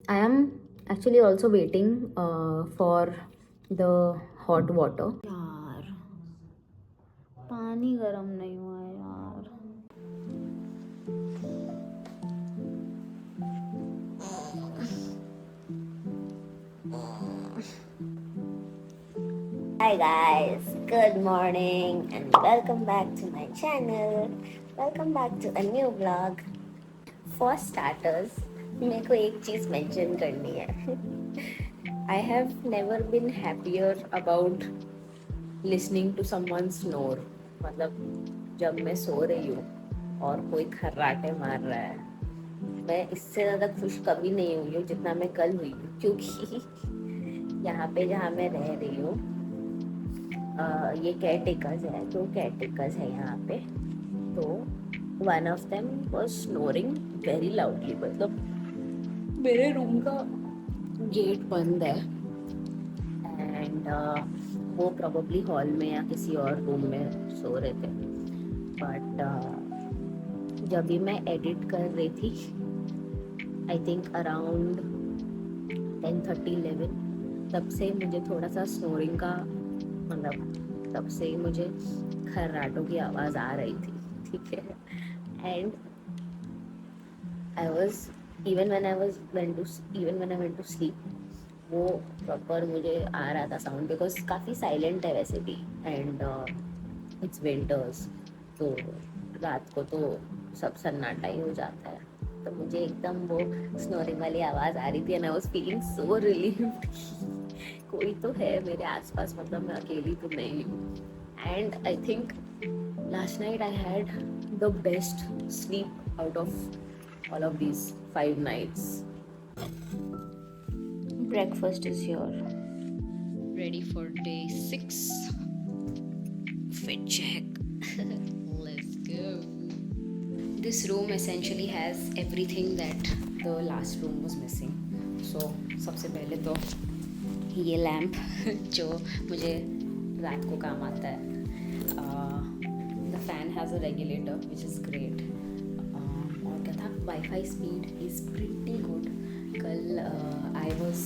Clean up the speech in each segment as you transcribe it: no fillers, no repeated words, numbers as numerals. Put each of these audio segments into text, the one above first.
I am actually also waiting for the hot water. यार पानी गर्म नहीं हुआ है यार. Hi guys, good morning and welcome back to my channel. Welcome back to a new vlog. For starters, मेरे को एक चीज़ mention करनी है. I have never been happier about listening to someone snore. मतलब जब मैं सो रही हूँ और कोई खर्राटे मार रहा है, मैं इससे ज़्यादा खुश कभी नहीं हुई हूँ जितना मैं कल हुई हूँ. क्योंकि यहाँ पे जहाँ मैं रह रही हूँ, ये केयर टेकर्स है, 2 केयर टेकर्स है यहाँ पे. तो one of them was snoring very loudly. मतलब मेरे रूम का गेट बंद है एंड वो प्रोबेबली हॉल में या किसी और रूम में सो रहे थे. बट जब भी मैं एडिट कर रही थी, आई थिंक अराउंड 10:30-11, तब से मुझे थोड़ा सा स्नोरिंग का मतलब तब से मुझे खर्राटों की आवाज़ आ रही थी. ठीक है. And I was even when I went to sleep, वो प्रॉपर मुझे आ रहा था साउंड. बिकॉज काफ़ी साइलेंट है वैसे भी एंड इट्स विंटर्स, तो रात को तो सब सन्नाटा ही हो जाता है. तो मुझे एकदम वो स्नोरिंग वाली आवाज़ आ रही थी and I was feeling so relieved. कोई तो है मेरे आसपास, मतलब मैं अकेली तो नहीं हूँ. And I think last night I had the best sleep out of all of these 5 nights. Breakfast is here. Ready for day 6. Fit check. Let's go. This room essentially has everything that the last room was missing. So सबसे पहले तो ये lamp जो मुझे रात को काम आता है. The fan has a regulator which is great. और क्या था, wifi speed is pretty good. कल I was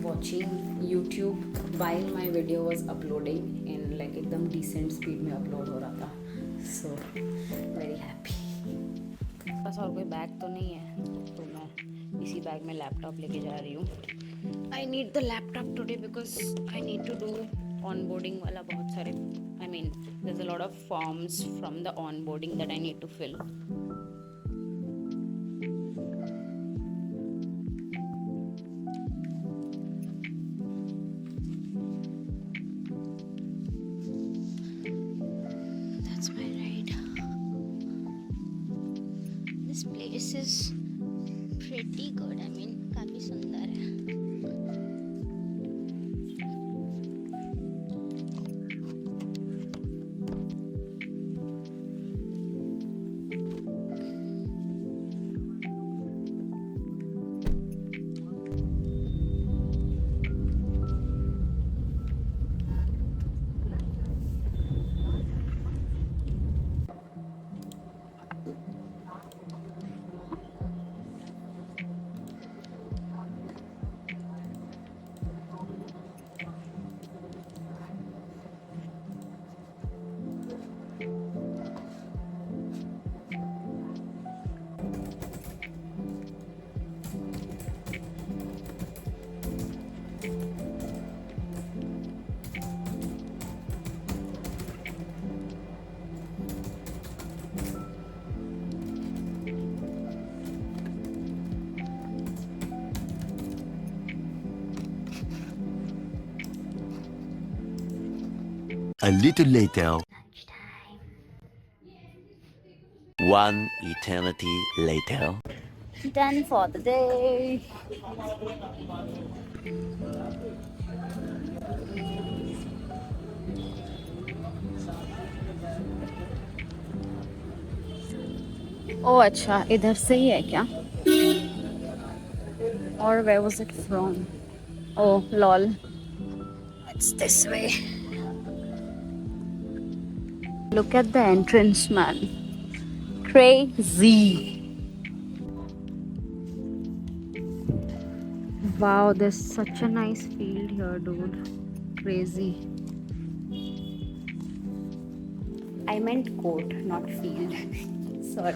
watching YouTube while my video was uploading in like एकदम डिसेंट स्पीड में अपलोड हो रहा था. So very happy. बस और कोई बैग तो नहीं है, तो मैं इसी बैग में लैपटॉप लेके जा रही हूँ. I need the laptop today because I need to do onboarding वाला बहुत सारे. I mean there is a lot of forms from the onboarding that I need to fill. This place is pretty good. I mean, काफी सुंदर है. A little later. One eternity later. Done for the day. ओ अच्छा, इधर से ही है क्या? और where was it from? Oh lol, it's this way. Look at the entrance, man. Crazy. Wow, there's such a nice field here, dude. Crazy. I meant court, not field. Sorry.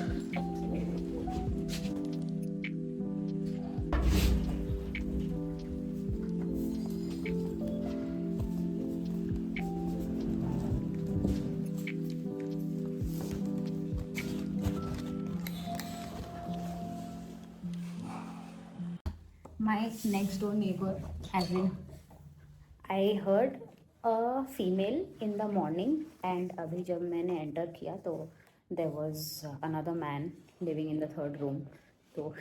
My next door neighbor, as in, I heard a female in the morning and अभी जब मैंने enter किया तो there was another man living in the third room. So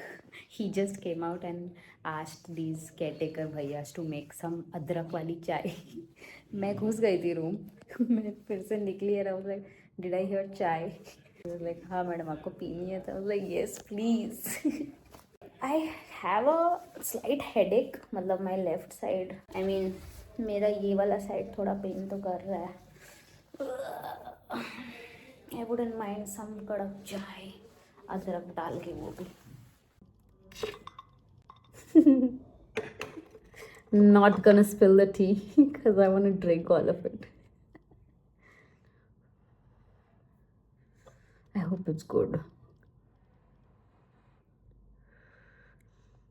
he just came out and asked these caretaker भैयास to make some अदरक वाली चाय. मैं घुस गई थी रूम. मैं फिर से निकली और I was like, did I hear चाय? He was like, हाँ मैडम आपको पीनी है. तो I was like, yes please. I have a slight headache, मतलब my left side. I mean, मेरा ये वाला साइड थोड़ा पेन तो कर रहा है. I wouldn't mind some कड़क चाय, अदरक डाल के वो भी. Not gonna spill the tea because I want to drink all of it. I hope it's good.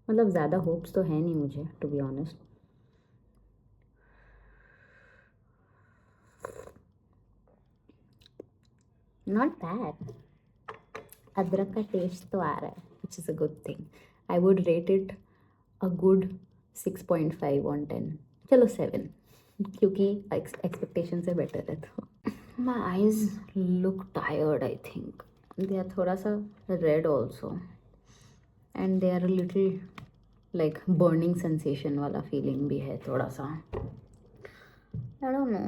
मतलब ज़्यादा होप्स तो है नहीं मुझे, to be honest. Not bad. अदरक का टेस्ट तो आ रहा है, which is a good thing. I would rate it a good 6.5 on 10. चलो 7 क्योंकि एक्सपेक्टेशन से बेटर है. तो my eyes look tired. I think they are थोड़ा सा red also and they are a little like burning sensation वाला feeling भी है थोड़ा सा. I don't know.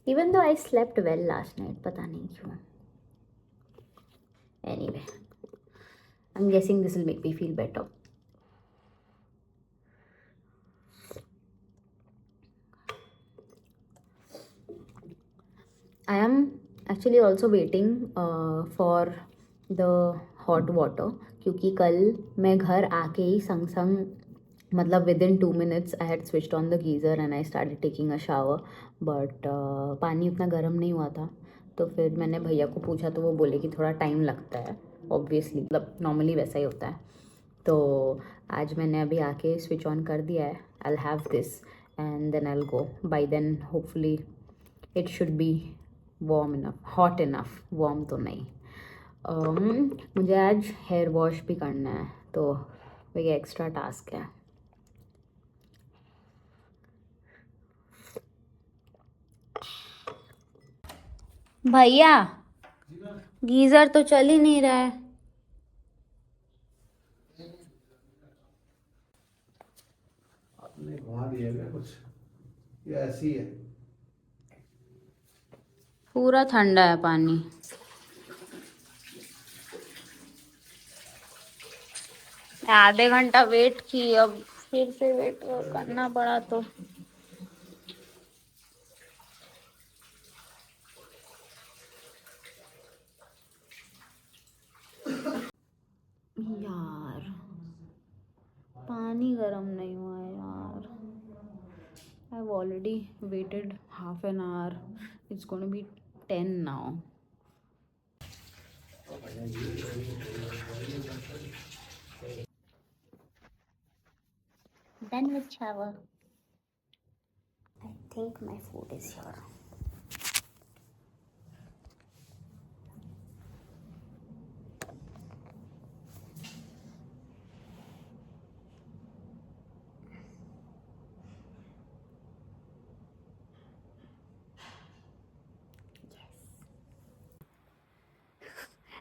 Even though I slept well last night, पता नहीं क्यों. Anyway, I'm guessing this will make me feel better. I am actually also waiting for the hot water क्योंकि कल मैं घर आके ही संग संग मतलब within 2 minutes I had switched on the geyser and I started taking a shower. But पानी उतना गर्म नहीं हुआ था. तो फिर मैंने भैया को पूछा तो वो बोले कि थोड़ा टाइम लगता है. ऑब्वियसली मतलब नॉर्मली वैसा ही होता है. तो आज मैंने अभी आके स्विच ऑन कर दिया है. I have this and then I go. Bye then hopefully it should be warm enough, hot enough. Warm तो नहीं. मुझे आज हेयर वॉश भी करना है तो ये एक्स्ट्रा टास्क है. भैया गीज़र तो चल ही नहीं रहा है. आपने घुमा दिया क्या कुछ? ये ऐसी है. पूरा ठंडा है पानी. आधे घंटा वेट की, अब फिर से वेट करना पड़ा तो यार पानी गर्म नहीं हुआ है यार. I have already waited half an hour. It's gonna be 10 now. Done with shower. I think my food is here.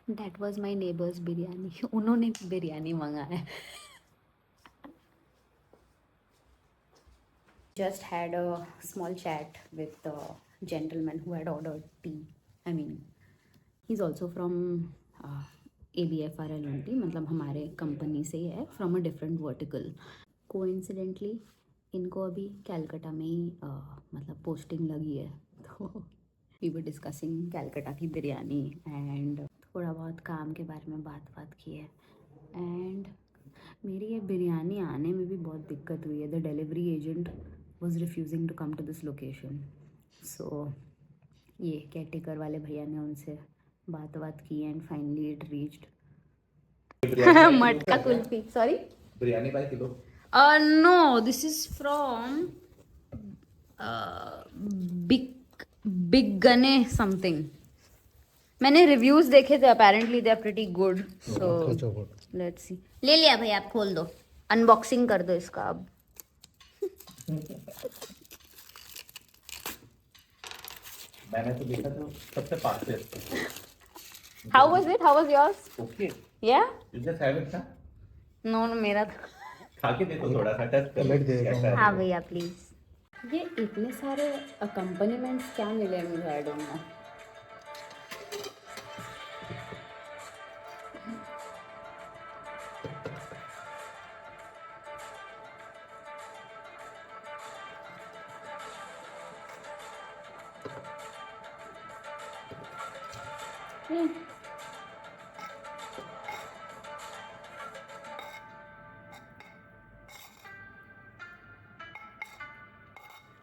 That was my neighbor's biryani. उन्होंने बिरयानी मंगाया है. Just had a small chat with the gentleman who had ordered tea. I mean, he's also from ABFRL only, मतलब हमारे company से ही है, from a different vertical. Coincidentally, इनको अभी कैलकाटा में ही मतलब पोस्टिंग लगी है. तो we were discussing कैलकाटा की बिरयानी and थोड़ा बहुत काम के बारे में बात की है. एंड मेरी ये बिरयानी आने में भी बहुत दिक्कत हुई है. The delivery agent was refusing to come to this location. So ये केयरटेकर वाले भैया ने उनसे बात की and finally it reached. Matka kulfi. Sorry. Biryani by kilo. No, this is from Big Gane something. मैंने रिव्यूज देखे थे. Apparently they are pretty good. So let's see. ले लिया भाई. आप खोल दो. अनबॉक्सिंग कर दो इसका अब. मैंने तो देखा था सबसे fastest. How was it? How was yours? Okay. Yeah? You just have it ना. No, मेरा खा के देखो थोड़ा सा टेस्ट कर. Let दे कैसा है. हाँ भैया प्लीज. ये इतने सारे अकम्पनीमेंट्स क्या मिले हैं मुझे. आई don't no.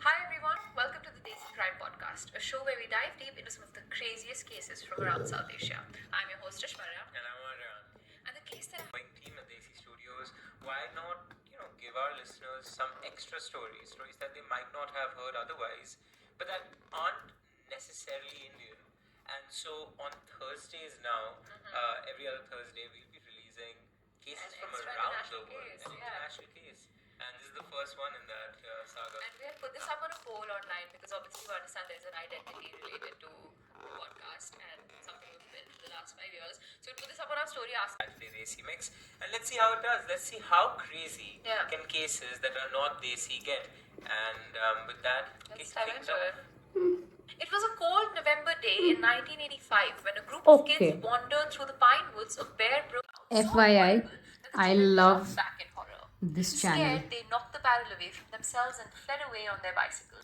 Hi everyone, welcome to the Desi Crime Podcast, a show where we dive deep into some of the craziest cases from around South Asia. I'm your host Ashmarya, And I'm Aryan. and the case that Going team at Desi Studios, why not, give our listeners some extra stories that they might not have heard otherwise, but that aren't necessarily Indian. And so on Thursdays now, every other Thursday, we'll be releasing cases from around the world, case, an yeah. international case. And this is the first one in that saga. and we had put this up on a poll online because obviously you understand there's an identity related to the podcast and something we've built for the last 5 years. So we put this up on our story asking. Saturday Desi Mix, and let's see how it does. Let's see how crazy Yeah. can cases that are not Desi get. And with that, Let's kick dive things into off. it. It was a cold November day in 1985 when a group of Okay. kids wandered through the pine woods of Bear Brook. FYI, I love back in horror. this channel. Scared, they knocked the barrel away from themselves and fled away on their bicycle.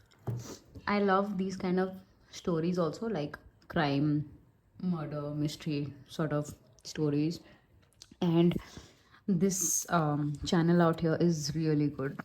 I love these kind of stories also, like crime, murder, mystery sort of stories. And this channel out here is really good.